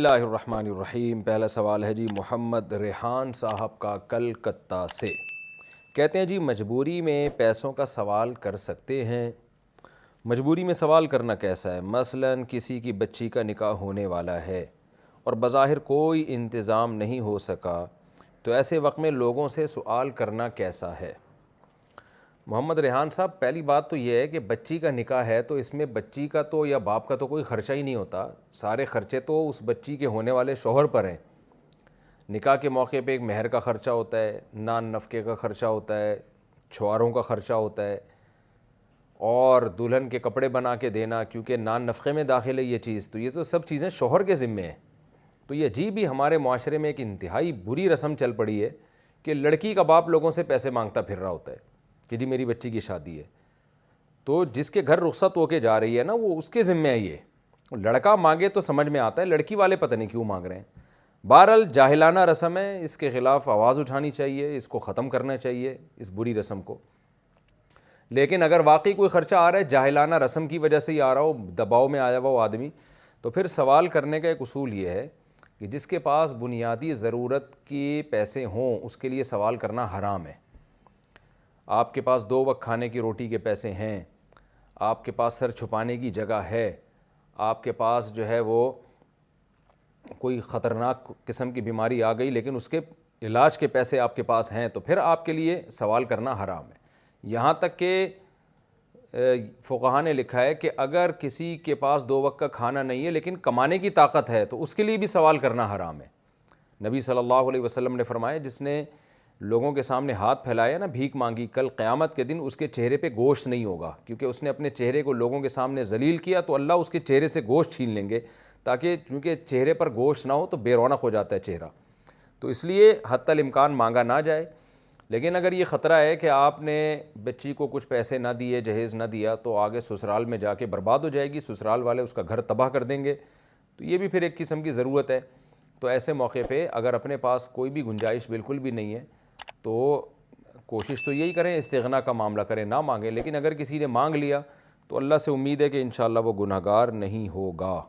اللہ الرحمن الرحیم۔ پہلا سوال ہے جی محمد ریحان صاحب کا کلکتہ سے، کہتے ہیں جی مجبوری میں پیسوں کا سوال کر سکتے ہیں؟ مجبوری میں سوال کرنا کیسا ہے؟ مثلاً کسی کی بچی کا نکاح ہونے والا ہے اور بظاہر کوئی انتظام نہیں ہو سکا، تو ایسے وقت میں لوگوں سے سوال کرنا کیسا ہے؟ محمد ریحان صاحب، پہلی بات تو یہ ہے کہ بچی کا نکاح ہے تو اس میں بچی کا تو یا باپ کا تو کوئی خرچہ ہی نہیں ہوتا، سارے خرچے تو اس بچی کے ہونے والے شوہر پر ہیں۔ نکاح کے موقع پہ ایک مہر کا خرچہ ہوتا ہے، نان نفقے کا خرچہ ہوتا ہے، چھواروں کا خرچہ ہوتا ہے، اور دلہن کے کپڑے بنا کے دینا، کیونکہ نان نفقے میں داخل ہے یہ چیز، تو یہ تو سب چیزیں شوہر کے ذمے ہیں۔ تو یہ عجیب ہی ہمارے معاشرے میں ایک انتہائی بری رسم چل پڑی ہے کہ لڑکی کا باپ لوگوں سے پیسے مانگتا پھر رہا ہوتا ہے کہ جی میری بچی کی شادی ہے، تو جس کے گھر رخصت ہو کے جا رہی ہے نا وہ اس کے ذمہ ہے یہ۔ لڑکا مانگے تو سمجھ میں آتا ہے، لڑکی والے پتہ نہیں کیوں مانگ رہے ہیں۔ بہرحال جاہلانہ رسم ہے، اس کے خلاف آواز اٹھانی چاہیے، اس کو ختم کرنا چاہیے، اس بری رسم کو۔ لیکن اگر واقعی کوئی خرچہ آ رہا ہے جاہلانہ رسم کی وجہ سے ہی آ رہا ہو، دباؤ میں آیا ہوا وہ آدمی، تو پھر سوال کرنے کا ایک اصول یہ ہے کہ جس کے پاس بنیادی ضرورت کے پیسے ہوں اس کے لیے سوال کرنا حرام ہے۔ آپ کے پاس 2 وقت کھانے کی روٹی کے پیسے ہیں، آپ کے پاس سر چھپانے کی جگہ ہے، آپ کے پاس جو ہے وہ کوئی خطرناک قسم کی بیماری آ گئی لیکن اس کے علاج کے پیسے آپ کے پاس ہیں، تو پھر آپ کے لیے سوال کرنا حرام ہے۔ یہاں تک کہ فقہا نے لکھا ہے کہ اگر کسی کے پاس 2 وقت کا کھانا نہیں ہے لیکن کمانے کی طاقت ہے تو اس کے لیے بھی سوال کرنا حرام ہے۔ نبی صلی اللہ علیہ وسلم نے فرمایا جس نے لوگوں کے سامنے ہاتھ پھیلایا نا، بھیک مانگی، کل قیامت کے دن اس کے چہرے پہ گوشت نہیں ہوگا، کیونکہ اس نے اپنے چہرے کو لوگوں کے سامنے ذلیل کیا، تو اللہ اس کے چہرے سے گوشت چھین لیں گے، تاکہ کیونکہ چہرے پر گوشت نہ ہو تو بے رونق ہو جاتا ہے چہرہ، تو اس لیے حتی الامکان مانگا نہ جائے۔ لیکن اگر یہ خطرہ ہے کہ آپ نے بچی کو کچھ پیسے نہ دیے، جہیز نہ دیا، تو آگے سسرال میں جا کے برباد ہو جائے گی، سسرال والے اس کا گھر تباہ کر دیں گے، تو یہ بھی پھر ایک قسم کی ضرورت ہے۔ تو ایسے موقع پہ اگر اپنے پاس کوئی بھی گنجائش بالکل بھی نہیں ہے تو کوشش تو یہی کریں استغنا کا معاملہ کریں، نہ مانگیں۔ لیکن اگر کسی نے مانگ لیا تو اللہ سے امید ہے کہ انشاءاللہ وہ گنہگار نہیں ہوگا۔